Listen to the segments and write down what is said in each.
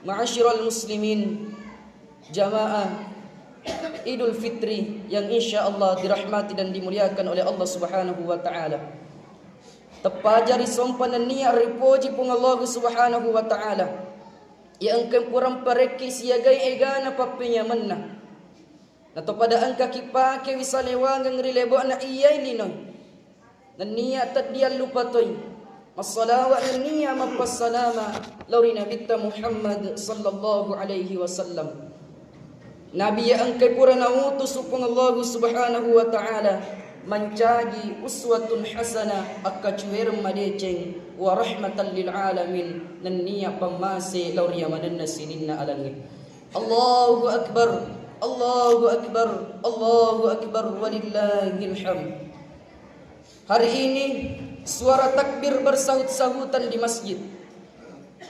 Ma'asyiral muslimin, jamaah Idul Fitri yang insyaallah dirahmati dan dimuliakan oleh Allah Subhanahu wa taala. Tepajari sompan dan niat ripoji pun Allah Subhanahu wa taala. Yang kempuram pareki siagai egana papinya menna. Nato pada angka kipake wisalewangang rilebo na iyai linoy. Dan niat tadian lupa toy. Massalawat dan niat mapassalama lauri Nabi Muhammad sallallahu alaihi wasallam. Nabi yang kepura nautus upang Allah Subhanahu wa taala mencagi uswatun hasanah akacuer madeceng wa rahmatan lil alamin dan niat pamase lauria mananna sininna alangi. Allahu akbar, Allahu akbar, Allahu akbar walillahil hamd. Hari ini suara takbir bersahut-sahutan di masjid.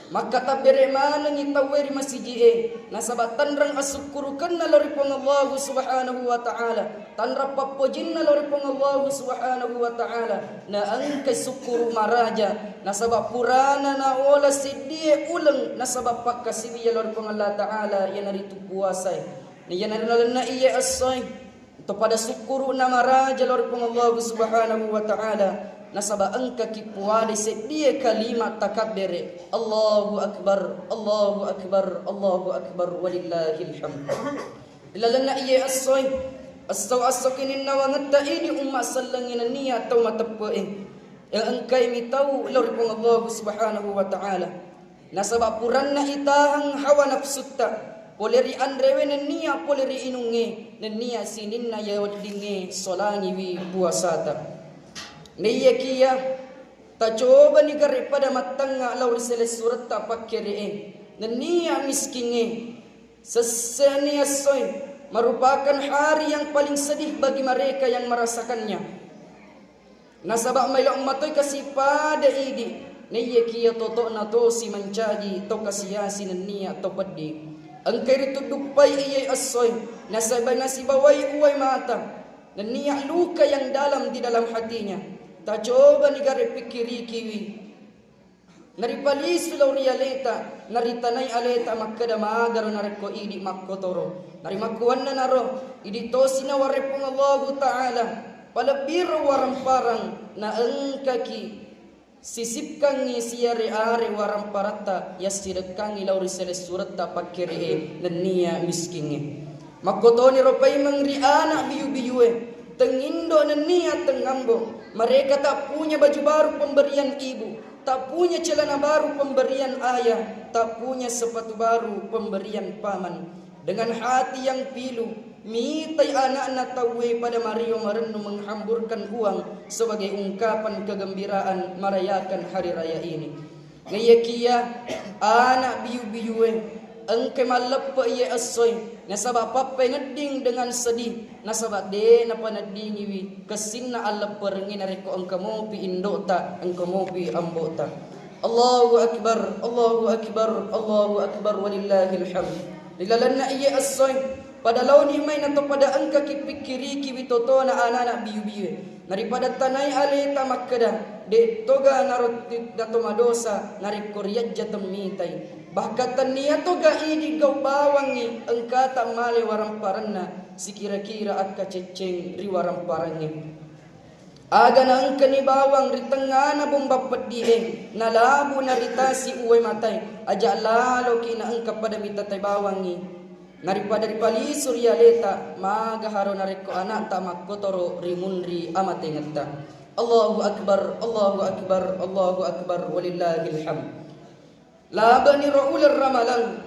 Maka tabere mana ngitaweri masjid nasabatan rang asukurukan nalori pong Allah Subhanahu wa taala tanra papojin nalori pong Allah Subhanahu wa taala na angkay sukuru maraja nasabab purana na ola sidie ulang nasabab pakasibiya lori pong Allah taala yan naritu puasay niyan na iya asay to pada sukuru na maraja lori pong Allah Subhanahu wa taala nasaba angka kipuali sedia kalimat takabbere Allahu akbar, Allahu akbar, Allahu akbar walillahil hamd. Ilalana iya asoy asaw-asakinin nawangat taini umma sallangin niya atau matapain yang angkay mitaw lori pong Allah Subhanahu wa taala nasaba puranna itahang hawa nafsutta poleri andrewe niya poleri inunge niya sininna yawadinge solangi wi puasata. Niya kiya ta coba ni gare pada matanga lauri sele surat ta pakkere dan niya miskinge sesenia soy merupakan hari yang paling sedih bagi mereka yang merasakannya. Nasabak may ummatoy kasi pada idi niya kiya toto na to si mancaji to kasiyasi niya to padi ang kairito dupay iyay asoy nasabay nasibaway uway mata dan niya luka yang dalam di dalam hatinya. Ta coba ni gare pikiri kiwi naripalis lauri aleta naritanay aleta makkada maagaro nareko idi makkotoro narimakuan na naro idi tosina warepong Allah taala palabiro waramparang na angkaki sisipkangi siyare are waramparata yasidekkangi lauri sele surata pakkere dan niya miskinge makkotoni ropay mangri anak biyu-biyue tengindo na niya tengambo. Mereka tak punya baju baru pemberian ibu, tak punya celana baru pemberian ayah, tak punya sepatu baru pemberian paman. Dengan hati yang pilu, mitai anak-anak tawe pada Mario merenung menghamburkan uang sebagai ungkapan kegembiraan merayakan hari raya ini. Ngayakia anak biyu-biyue engke malappa iya asoy nasabab papai ngeding dengan sedih nasabab de napa nadingi wi kesinna alla perengin reko engka mopi indota engka mopi ambota. Allahu akbar, Allahu akbar, Allahu akbar walillahil hamd. Dilalanna iya asoy pada launi main atau pada engka kipikiri kiwitoto na anak biyu-biyu daripada tanai aleta makkada de toga narot dato madosa narik koryat jatam mitai bahkan niya toga idi gaw bawangi engka tak male waramparanna sikira-kira akka ceceng ri waramparannya aga na engka ni bawang ri tengana bombapat die nalabu naritasi uwe matai aja lalo kina engka pada mitatay bawangi naripada ripali surya leta magaharo nareko anak tamak kotoro rimunri amate ngata. Allahu akbar, Allahu akbar, Allahu akbar walillahil hamd. Laba ni raular ramalang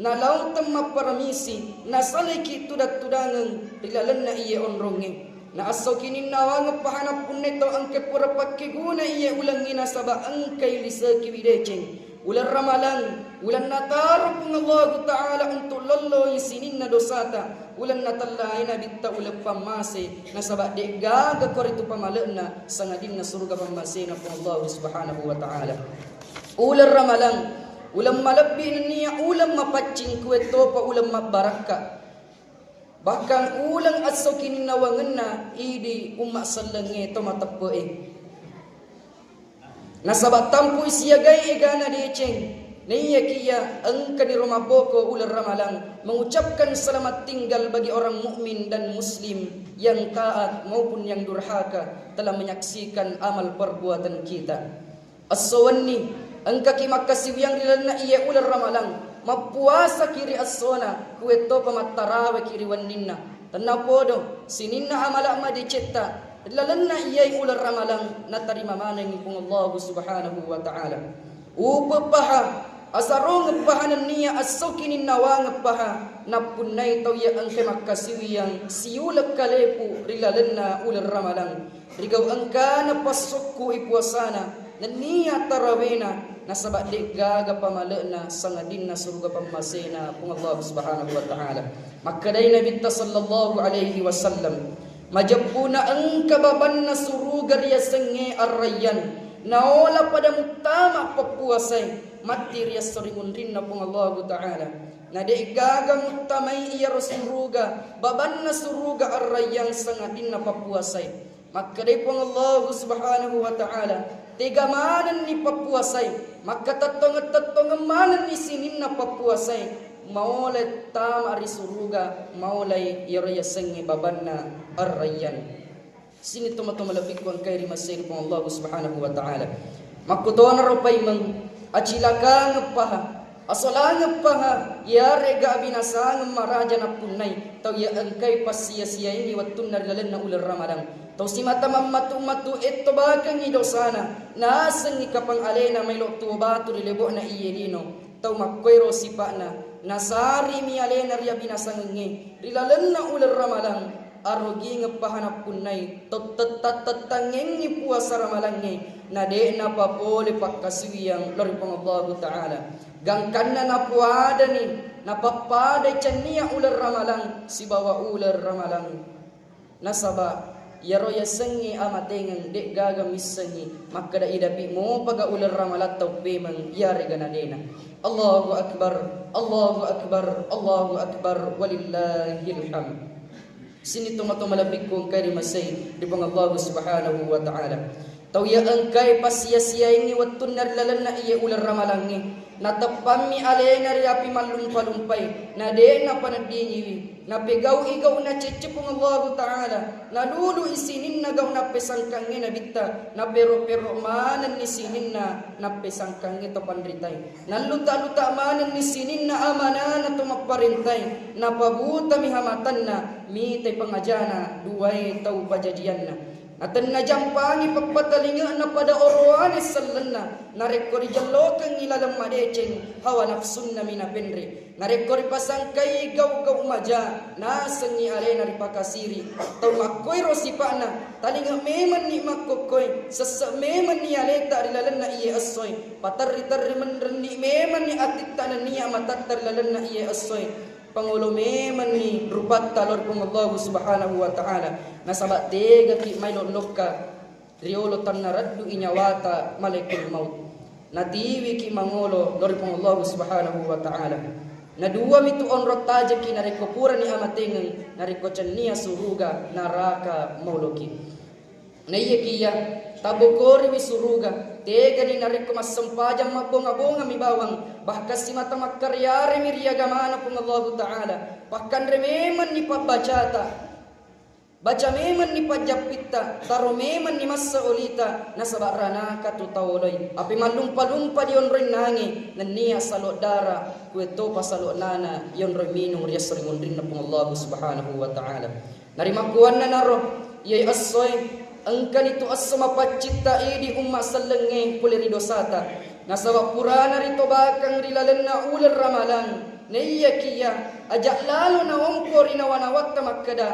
na law tamma paramisi na saliki tudat-tudangan rilalan na iye onronge na asaw kinin nawang pahanap punneto ang kepura pakkiguna iye ulangi na saba ang kay lisa kiwideceng ulan ramalan ulan natar pun Allah taala untuk lolo isinin na dosata ulan natallay na bitta ulan pamase nasabak de gaga koritu pamalena sangadin na surga pamase na pun Allah subhanahu wa taala ulan ramalan ulan malabbi niya ulan mapaccing kweto pa ulan mabaraka bahkan ulan asaw kininawangan na idi umma sallange to matapoe nasabak tampu siagay egana dieceng Naiya kia engka di rumah boko ular ramalang mengucapkan selamat tinggal bagi orang mukmin dan muslim yang taat maupun yang durhaka telah menyaksikan amal perbuatan kita. As-sawani engka ki makasih yang dilana iya ular ramalang mapuasa kiri as-sona kueto pamattarawe kiri waninna tanapodo sininna amala ma dicetta lalana iya ular ramalang natarima mana ni pung Allah subhanahu wa ta'ala upapaha asarong ngepahanan niya asokinin nawa ngepaha napunay tau ya angke makasiwi yang siulak kalepu rilalena ular ramalang rigaw angka napasokku ipuasana na niya tarawena nasabak di gaga pamalena sangadin na surga pamasena kung Allah subhanahu wa ta'ala makaday Nabi sallallahu alaihi wasallam majapuna ang kababan na surugar ya senge arrayan naola pada mutama papuasay mati riya sarimun rin na pong Allah Ta'ala na di gaga mutamay iya suruga baban na suruga arrayang sangadin na papuasay makaday pong Allah subhanahu wa ta'ala tigamanan ni papuasay magkatatongat-tatongan manan ni sinin na papuasay maulay tama ri suruga maulay iya sangi baban na arrayan sini tumatumalabi ko ang kay rimasay pong Allah subhanahu wa ta'ala makutuwa na ropay mang acilaka ngepaha asola ngepaha ya rega binasa ngemaraja na punay tau ya angkay pasia-sia ini watun narlalan na ular ramadang tau si mata mamatu-matu eto bakang idosana nasang ikapang alena may loktu batu rilebo na iyelino tau makwero sipana nasari mi alena ria binasa nge rilalan na ular ramadang arogi ngepahanap punay tatangengi puasa ramalangi nade na papole pakkaswiyang lori pang Allah Ta'ala gangkan na puada ni napapada chania ular ramalang si bawa ular ramalang nasaba yaro ya sengi amatengan dek gaga misengi maka da idapi mo paga ular ramalat tau pemang yare ganadena Allahu akbar Allahu akbar Allahu akbar walillahil hamd sini tomato malabig kong kay masay di pang Allah subhanahu wa ta'ala tau ya angkay pasya-sya ini watun narlalan na iya ular ramalangi natapami alena riapi malumpay na de na panadinyiwi na pegaw igaw na cecipong Allah ta'ala na lulu isinin na gaw na pesangkangi na bitta na pero manan ni sinin na pesangkangi to pandritay na luta-luta manan ni sinin na amana na tumaparintay na pabuta mihamatan na mitay pangajana duway tau pajadian na atan na jampangi pagpatalinga na pada orwanes sallanna narekori jalokang ilalang madeceng hawa nafsun na minapendri narekori pasangkay gaw maja nasangi alena ripakasiri tau makoy rosipana talinga meman ni makokoy sasa meman ni aleta rilalan na iye asoy patarri-tarri menrendi meman ni atita na niya matattar rilalan na iye asoy Pangulo meman ni rupat talor kong Allah subhanahu wa ta'ala nasabat tega ki may lolok ka riolo tan naraddu inyawata malekul maut natiwi ki mangulo lor kong Allah subhanahu wa ta'ala na dua mitu onrot taja ki nareko pura ni amatengen nareko chania suruga naraka mauloki na iya kiya tabokori mi suruga tega ni nareko masampajang mabonga-bonga mi bawang bahkas si mata makaryare mi riagamana pung Allah Ta'ala bahkan rememan ni pabacata baca meman ni pajapita taro meman ni masa olita nasabarana katutawoloy api malumpa-lumpa di onroy nangi nania salot dara kueto pasalot nana yonroy minung riasringon rin na pung Allah Subhanahu wa Ta'ala narimakuan na naro yay asoy angkan itu asma pacita idi umma sallenge puliri dosata nasawa purana rito bakang rilalan na ular ramalan naiya kiya ajak lalo na ongkori na wanawakta makkada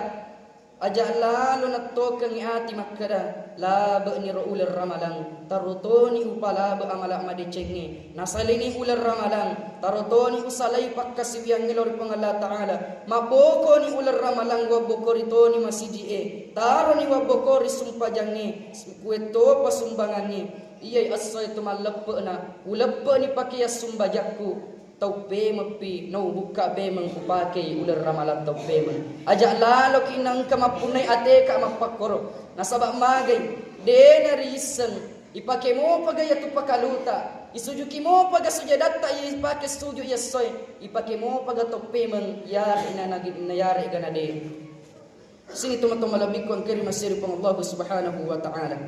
ajak lalo na tokang iati makkada laba ni ro ular ramalan tarutoni upalaba amala madicenge nasalini ular ramalan tarutoni usalay pakkasibiyang ngilor pang Allah Ta'ala maboko ni ular ramalan waboko ritoni masiji taro ni waboko risumpajange kueto pasumbangange iyay asay tumalappa na ulappa ni pakiyas sumbajakku taupe mapi no buka be mangupake ular ramalan taupe man ajak lalo kinang kamapunay ate ka mapakoro nasaba magay de na reason ipake mo pagaya tu pakaluta isuju kimo paga sujadatta ipake sujud yasoy ipake mo paga toppe meng yari na nagid na yari ganade. Sini tumatong malabikon kari masiri pang Allah subhanahu wa ta'ala.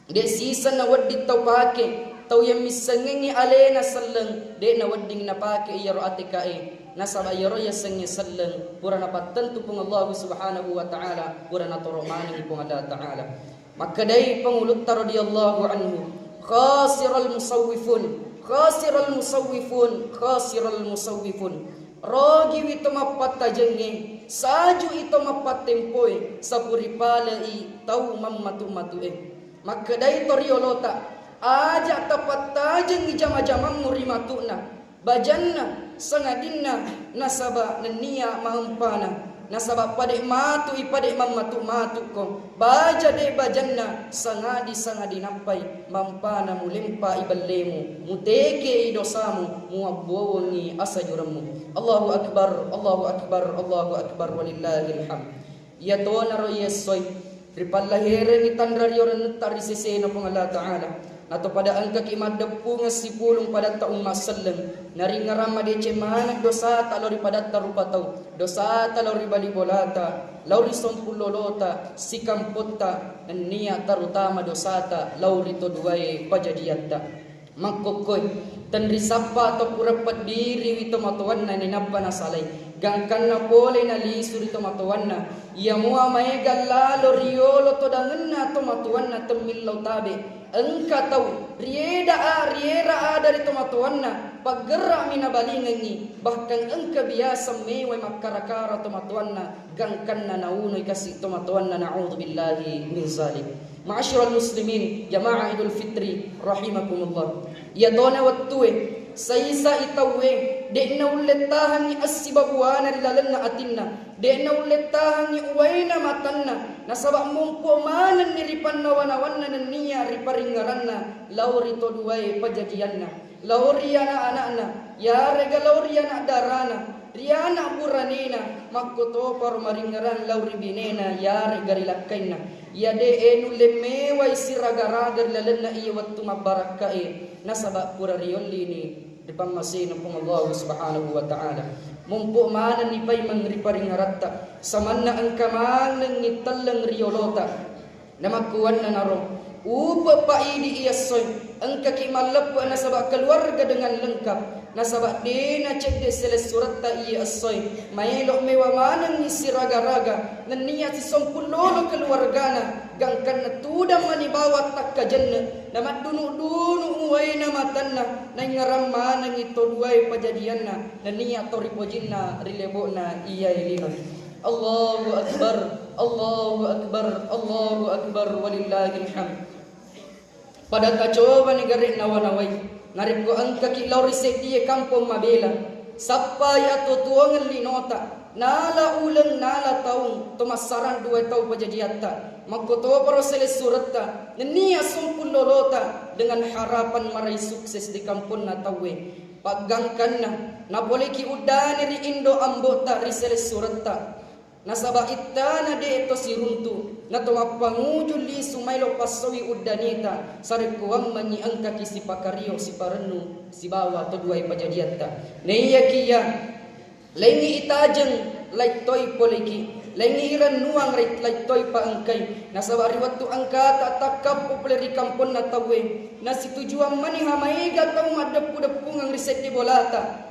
De sisan na waddi taw pake taw yang misangengi alena sallang de na wadding na pake iyaro atikae nasaba iyaro yasangi sallang pura na patentu pang Allah subhanahu wa ta'ala pura na toromani pang Allah ta'ala. Maka dai pangulut radhiyallahu anhu khasiral musawwifun rogi wito mapatajenge saju ito mapatempoy sa puripalai tau mammatu-matue. Maka dai toriolota aja tapatajeng ijama-jamang murimatuna bajanna sangadinna nasaba nenia mahampana nasaba padek matu ipadek mammatu-matu ko baja de bajanna sangadi nampai mampana mulempa iballemu muteke idosamu muabbongi asajuramu. Allahu akbar Allahu akbar Allahu akbar walillahil hamd. Ya tona ro yesoy ripallaheren itandrarioren tari sesena pang Allah Ta'ala nato pada angka kimaddepu ngasipulung pada taung masalleng naringarama dece mana dosa ta lori pada tarupa tau dosa ta lori bali bolata lauri sompulolota sikamputta nia tarutama dosa ta lauri to duai pajadiatta mangkokoy tan risapa to purapat diri wito matuanna ni nabba nasalay gangkan na pole na lisuri to matuanna iya mua may galalo riolo to dangenna to matuanna temillaw tabe. Engka tahu riera dari tomatuanna paggerak minabalingangi bahkan engka biasa mewai makara-kara tomatuanna gangkanna naunoi kasih tomatuanna na'udzubillahi min zalik. Ma'asyiral muslimin jamaah Idul Fitri rahimakumullah. Ya dona wattue sayisa itawe de na uletahan ni asibabuana dilalanna atinna de na uletahan ni uwaina matanna nasabak mungko manan ni ripan nawana-wana niya riparingaranna lauri to duwai pajadianna lauri anak-anakna ya rega lauri anak darana riana buranena makkoto par maringaran lauri binena ya rega rilakaina ya de enu lemewai siraga-raga dilalanna iya wattu mabarakae nasabak pura riolli ni dipamasin ng Allah subhanahu wa ta'ala mumpu mana ni pay mangriparingaratta samanna ang kamang ng italang riolota na magkuhan na narong upa paidi iyasoy ang kakimalap na sabak keluarga dengan lengkap nasabak di na cek de seles surat ta iya asoy mayelo mewa manang isi raga-raga nan niya si sompulolo keluargana gangkan na tudang manibawat takka janna na madunu-dunu uway na matanna na ngaram manang ito duway pajadianna na niya toripojinna rilebo na iya ilinon. Allahu akbar Allahu akbar Allahu akbar walillahil hamd. Pada kacoba ni garik nawanaway ngarit ko ang kakilaw risek diye kampong mabela sapay ato tuwangan linota nala ulang nala taong tumasaran 2 taong pajadiata magkoto para seles suratta niya sumpulolota dengan harapan maray sukses di kampon na tawe paggangkan na boleh ki udani ri indo ambota ri seles suratta nasaba ittana de ito si runtu na tumapangujul li sumaylo pasawi udanita sarikuwang manyi angka kisi pakariyo si parenu si bawa to duay pajadiata neiya kiya lengi itajeng laitoy poleki lengi iran nuang laitoy pa angkay nasaba riwatu angka tatakap popleri kampon na tawe na situjuang mani hamaiga tau maddepu-depung ang riset di bolata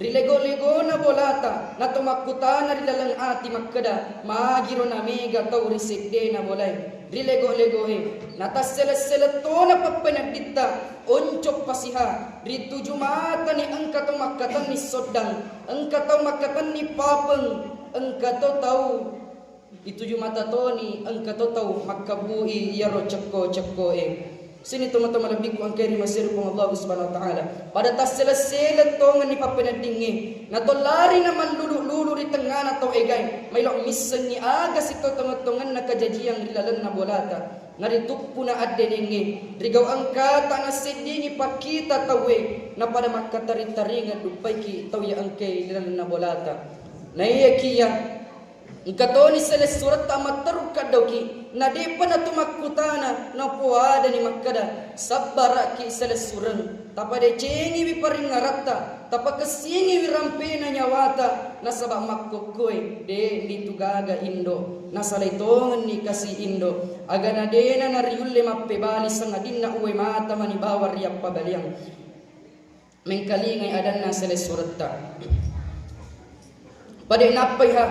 rilego-lego na bolata na tumakutana rilalang ati makkada magiro na mega tau risekde na bolay rilego-lego natas selet-selet to na papanagdita oncok pasiha rituju mata ni angka tau makkatan ni sodang angka tau makkatan ni papeng angka to tau ituju mata to ni angka to tau makkabui yaro cekko-cekko sini teman-teman lebih ku angkari masir pun Allah subhanahu wa ta'ala pada tas selet-selet tongan ni papenadingi na to lari naman lulu-lulu di tengah na to egay may lo misan ni agas ito tongan na kajajiyang rilalan na bolata naritukpo na addenenge rigaw angka ta na sidingi pakita tawe na pada makatarin-taringan dupay ki taw ya angkay rilalan na bolata naiyakiya ingkatoni seles surat amat terukad daw ki nadi panatu makkutana na puada ni makkada sabbara ki selesureng tapade cengi wi paringaratta tapa kesingi wi rampena nyawata nasaba makkokoi de ditugaga Indo nasalai tongen ni kasih Indo agana dena nariulle mappe bali sangadinna uwe mata mani bawar yappa baliang mengkalingai adanna selesuretta pada napai ha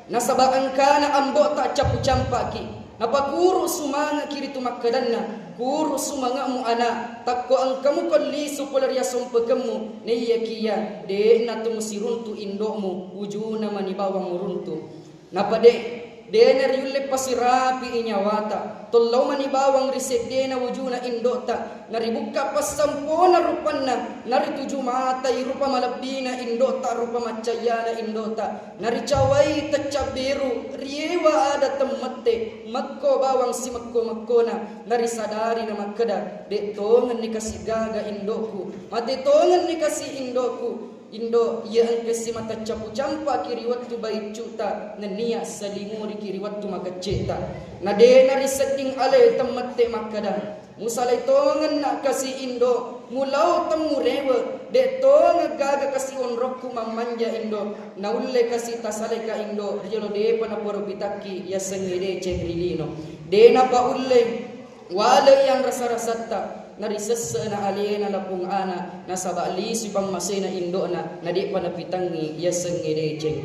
nasaba angkana ambo tak capu campaki napa guru sumanga kiri tu makkadanna guru sumanga mu ana takko angkamu kolli supul ria sompekemu neya kia de na tu musiruntu indomu wujuna mani bawang muruntu napa de nari yulle pasirapi inyawata tollau mani bawang riset dena wujuna indota nari buka pasampona rupanna nari tuju mata rupa malabina indota rupa macayana indota nari cawai tacabiru riewa ada temete makko bawang si makko makkona nari sadari na makkada de tongan ni kasih gaga indoku mate tongan ni kasih indoku Indo ia angkesi mata capu campa kiri waktu baik cuta nenia salimuri kiri waktu makaceta nade nari setting ale temate makada musalai tongan nak kasih Indo mulau temu rewe de tongan gaga kasih onrokku mamanja Indo naulle kasih tasale ka Indo riolo de panaporo bitaki ya sengede cengrilino de napa ulle wale yang rasa-rasatta nari sesena aliena lapung ana nasaba li sipang masena indona nadi panapitangi ya sengede ceng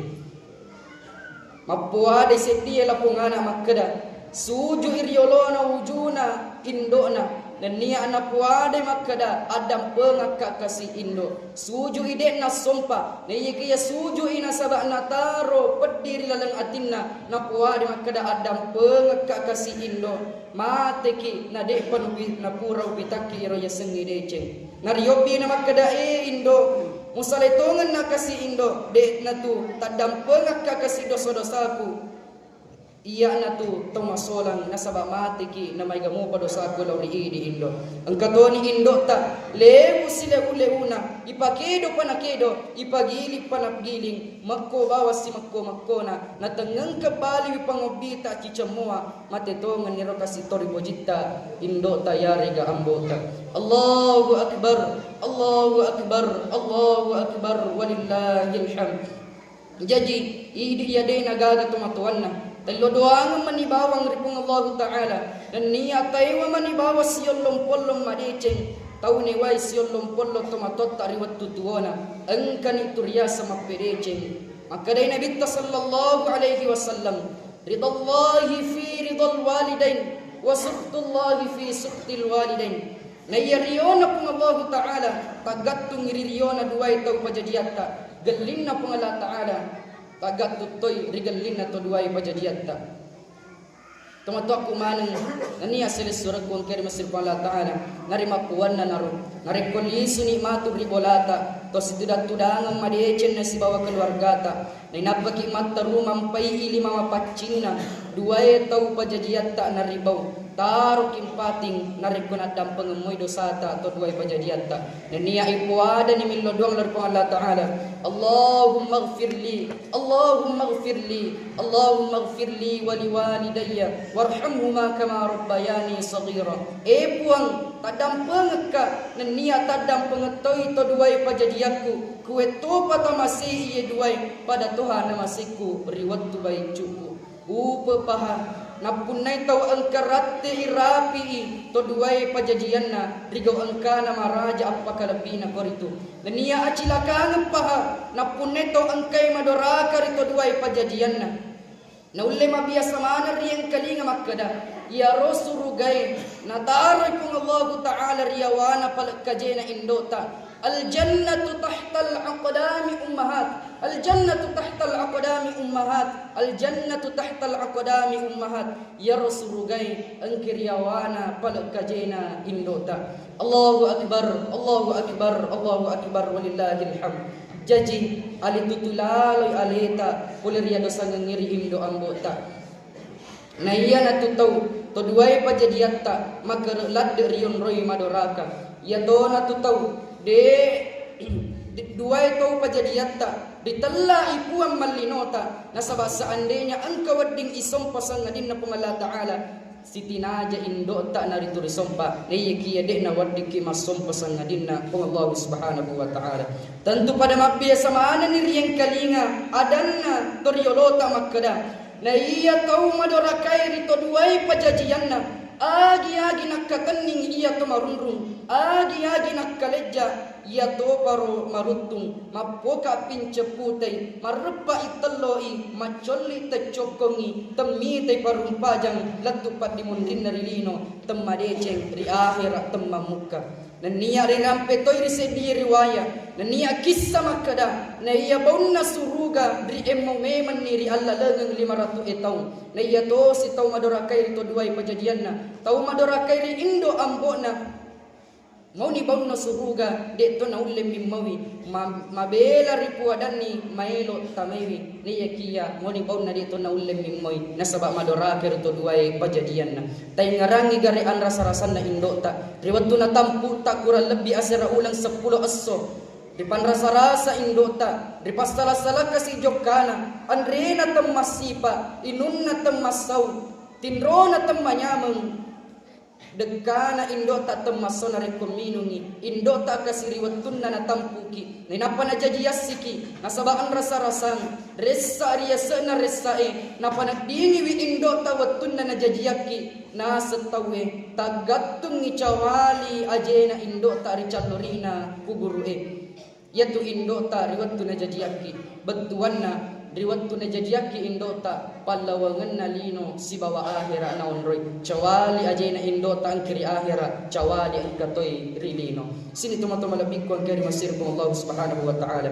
mapua de setia lapung ana makkada suju iriolona wujuna indona dan nia anak puade makkada adam pengakak kasih Indo suju ide na sompa neye kia suju ina sabak nataro pediri lalang atinna na puade makkada adam pengakak kasih Indo mate ki na de panubi na purau bitaki ro ya sengide ceng nariobi na makkada Indo musale tongan na kasih Indo de na tu tadam pengakak kasih dosa-dosaku iya na tu tomasolang nasaba mati ki na may gamu pa dosa ko law di Indo ang katoni Indo ta lewu sila uleuna ipakedo panakedo ipagilip panapgiling makko bawas si makko makkona natengang kabali pangobita cicamua matetongan ni rokasi tori bojita Indo ta yari ga ambota Allahu akbar Allahu akbar Allahu akbar walillahil hamd jadi idi ya de nagaga tumatuanna talo doang manibawang ripung Allah Ta'ala dan niya tayo manibawa siyon lompolong madiceng tau ni wai siyon lompolong tomatot tariwat tutuona ang kanituria sa mapedeceng maka day Nabi sallallahu alaihi wasallam ridallahi fi ridal walidain wa suqtullahi fi suqtil walidain nayariyona pung Allah Ta'ala tagattung iririyona duway tau pajadiatta galin na pung Allah Ta'ala tagat tutoy rigalin na to duway pajadiatta tumatok kumanang naniya silis surat kung kaya masir pa Allah Ta'ala narimakuan na naro narikolisu ni matu ribolata to situdat-tudangang madiechen na si bawa keluargata nainabaki matarumang pay ili mamapachin na duway tau pajadiatta naribaw taro kimpating narikon at ang pangamoy dosata to duway pajadiatta naniya ipuada ni milodong larpang Allah Ta'ala Allahumma gfirli Allahumma gfirli Allahumma gfirli waliwalidayya warhamhuma kama rabbayani saghira puang tadam pengeka naniya tadam pengetoy to duway pajadiatku kuweto patamasi iye duway pada Tuhan namasiku riwat tu baik cukup upapaha napunay tau angkarate irapi to duway pajadianna rigaw angkana maraja appakalabina koritu naniya acilakangan paha napunay tau angkay madoraka rito duway pajadianna naulle mabiyasa mana riyang kalinga makkada ya rosurugay nataroy kung Allah Ta'ala riyawana palakajena indota al-jannatu tahtal aqdami ummahat al-jannatu tahtal aqdami ummahat al-jannatu tahtal aqdami ummahat ya rosurugay ang kiryawana palakajena indota Allahu akbar Allahu akbar Allahu akbar walillahil hamd jaji ali tutulaloy alita pulir dosa ngiri Indo ambota na iya natutaw to duway pajadiatta makarlad riyon roy madoraka ya do natutaw de duway to pajadiatta ditella ipuan malinota nasaba seandainya engkau wedding isompa sangadinna pung Allah Ta'ala Siti naja indota narito risompa neye kia dekna wadiki masompa sangadinna pung Allah Subhanahu wa Ta'ala. Tentu pada mabiasa mana ni riang kalinga adanna toriolota makkada na iya tau madorakai rito duai pajajianna agi nakkakening iya to marunrung agi nakkaleja ia to paro marutung mapoka pinceputai marrepa itelloi macolli tecokongi temmi te parumpajang latupat dimundin narilino temmadeceng ri akhirat temmamuka dan niya ri rampe toy ri sedi riwaya dan niya kisah makada na iya baunna suruga ri emmo meman ni ri Allah leungeng 500 taun na iya to si tau madorakai to duai pajadianna tau madorakai ri indo ambona mau ni baunna suruga de to na ulle mimmawi mabela ripuadani maelo tamewi ni yakia mau ni baunna de to na ulle mimmawi nasaba madorake to duai pajadianna tay ngarangi gare an rasa-rasanna indota riwattu na tampu tak kurang lebih asera ulang 10 asso di pan rasa-rasa indota di pasala-sala kasih jokana andrena temasipa inunna temasau tinrona temanyameng dekana indota temasona rekominungi indota kasiriwattunna na tampuki nenapa na jajiyasiki nasabaan rasa-rasang ressa riyasana ressae napa na dingiwi indota wattunna na jajiyaki na setawe tagattung icawali ajena indota ricallorina kuburue yaitu indota riwattuna jajiyaki betuanna riwattu na jajiyaki indota pallawangan na lino si bawa akhira naon roy cawali ajena indota ang kiri akhira cawali ang katoy rilino sini tumatuma labig ko ang kiri masir kong Allah Subhanahu wa Ta'ala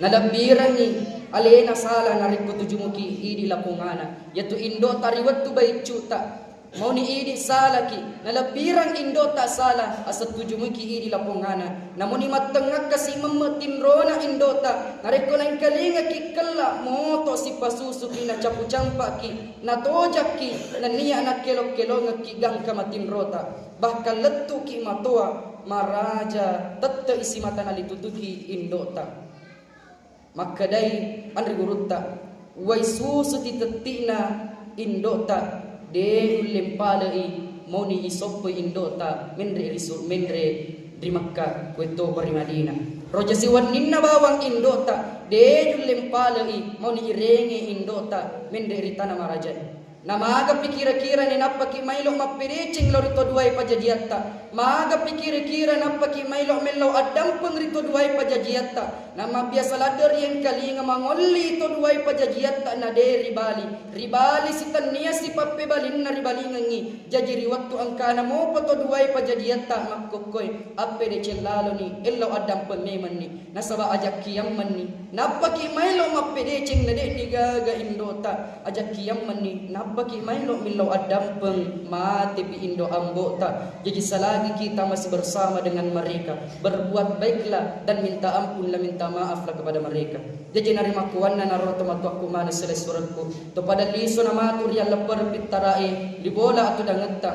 nalabiran ni alena sala nariko tujumuki idi lapungana yaitu indota riwattu bay cuta mau ni idi salaki nalapirang indota sala asa tujumuki idi lapongana namun ni matengak kasi memetin rona indota nareko nang kalinga kikella moto si pasusuki na capu campaki na tojaki na niya na kelok-kelong kigang kamatin rota bahkan letu ki matoa maraja tette isi mata nalitutuki indota makadai andri gurutta wai susu titetina indota de lempalai moni isoppo indota mendre di Makkah kueto bari Madinah roja siwan ninna bawang indota de lempalai moni irenge indota mendre di tanah marajan namaga pikira-kira ni napaki mailo mapirecing lo rito duai pajadiatta maga pikira-kira napaki mailo melo adampeng rito duai pajadiatta nama biasa ladar yang kalinga mangolli to duai pajadiatta na de ribali sitania si pappe balin na ribali ngangi jajiri waktu angkana mo poto duai pajadiatta makkokoy appe de cellalo ni ello adampeng meman ni nasaba ajak kiyamman ni napaki mailo mapirecing na de ni gaga indota ajak kiyamman ni bagi mailo milau adampeng mati pi indo ambota jadi selagi kita masih bersama dengan mereka berbuat baiklah dan minta ampun minta maaflah kepada mereka jadi narima kuanna naroto matuakku mana selai suratku to pada liso namatur yang lepar pitarae dibola atau dangetta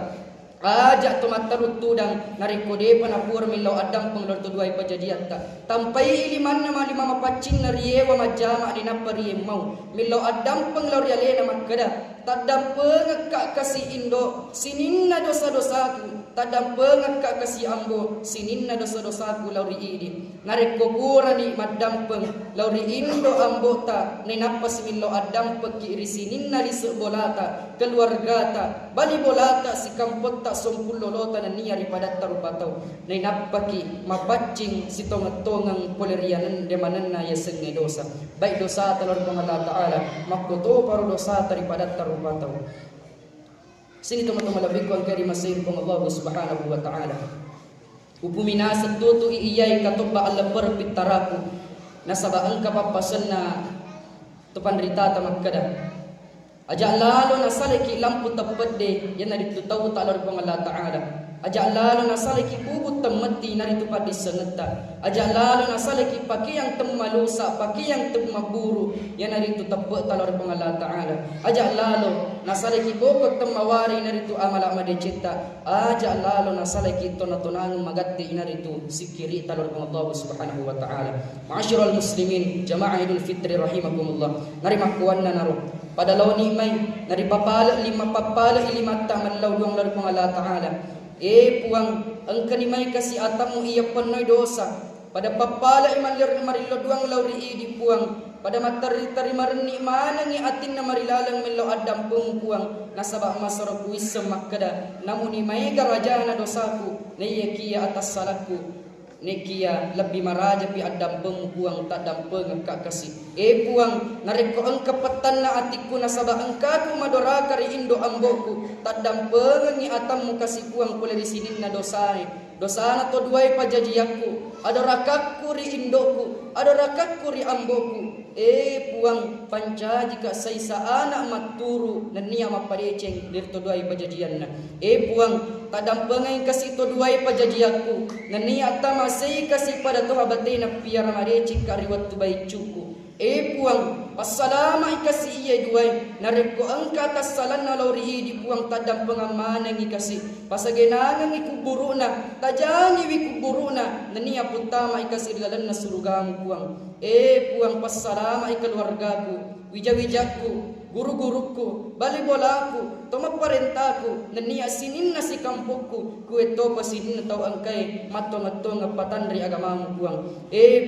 ajak tu matarut tudang nariko de panapur milau adam penglor tu duai pajadiatta tampai iliman nama lima mapacing nariewa majama di napari mau milau adam penglor yalena makada tadam pengekak kasih indo sininna dosa-dosaku tadam pengekak kasih ambo sininna dosa-dosaku lauri idi nariko kurani madampeng lauri indo ambota nenapas milau adam pekiri sininna disebolata keluargata bali bolata si kampota sompul lolota na niya ripadat tarupataw na inapaki mapacing si tongatongang polerianan demanan na yaseng dosa baik dosa talor kong Allah Ta'ala makuto paro dosa taripadat tarupataw sini teman-teman lebih kong kari masih kong Allah Subhanahu wa Ta'ala upumina setutu iyay katokba Allah perpitaraku nasabaan kapapasan na tupan rita tamakada ajak lalo na saliki lampu tepat de yan na ditutaw talor kong Allah Ta'ala Ajak lalu nasaliki bubut temeti naritu padi seneta. Ajak lalu nasaliki paki yang temalusa, paki yang temaburu yang naritu tepuk talor pengalah Ta'ala. Ajak lalu nasaliki bokot temawari naritu amal amade cita. Ajak lalu nasaliki tonatonang magatti naritu sikiri talor pengalah Subhanahu wa Ta'ala. Ma'asyiral muslimin jamaah Idul Fitri rahimakumullah. Nari makuanna naruh pada law ni may nari papala lima taman law duang lar pengalah Ta'ala. Puang engkani may kasi atamu iya penoy dosa pada papala imalir marilo duang lauri di puang pada matari tari marni manangi atin na marilalang melo adam puang nasaba masar kuis semakada namun ni may garajana dosaku ne kia atas salahku nekia lebih maraja pi adam puang tak dampeng engka kasih puang nareko engka petan na atiku nasaba engka ku madora kari indo amboku tak dampeng ngi atammu kasih puang kule di sini na dosane dosana to duai pajajiaku ada rakakku ri indoku ada rakakku ri amboku puang panca jika saisa anak maturu dan niya mapadeceng dir to duai pajajianna puang tadam pengai kasih to duai pajajiaku dan niya tama sei kasih pada to habatina piara madecik kariwat tu bai cuku puang passalama ikasi iya duai nareko angka tassalanna lauri di puang tadam pengamana ngikasi pasagenangan ikuburuna tajangi wikuburuna nania putama ikasi dalanna surgamu puang puang passalama ikeluargaku wija-wijaku guru-guruku bali bolaku toma parentaku nania sinin nasi kampukku kue to pasinin tau angkai mato-mato ngapatan dari agamamu puang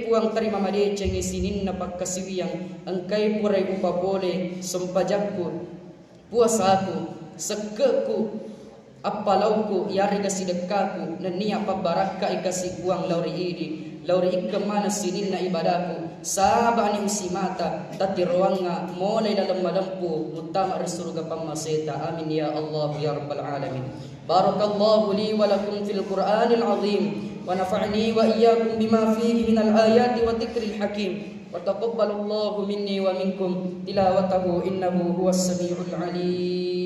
puang terima madece sinin na pakkasiwiang angkai purai upa boleh sempajakku puasaku sekeku apalauku yari kasih dekaku nania pabaraka ikasi puang lauri idi lauri ikemana sinin na ibadaku sabani usimata tati ruanga mulai dalam malampu mutama surga pamaseta amin ya Allah ya rabbal alamin. Barakallahu li wa lakum fil Qur'anil azim wa nafa'ni wa iyyakum bima fihi minal ayati wa dzikril hakim wa taqabbalallahu minni wa minkum tilawatahu innahu huwas samiul alim.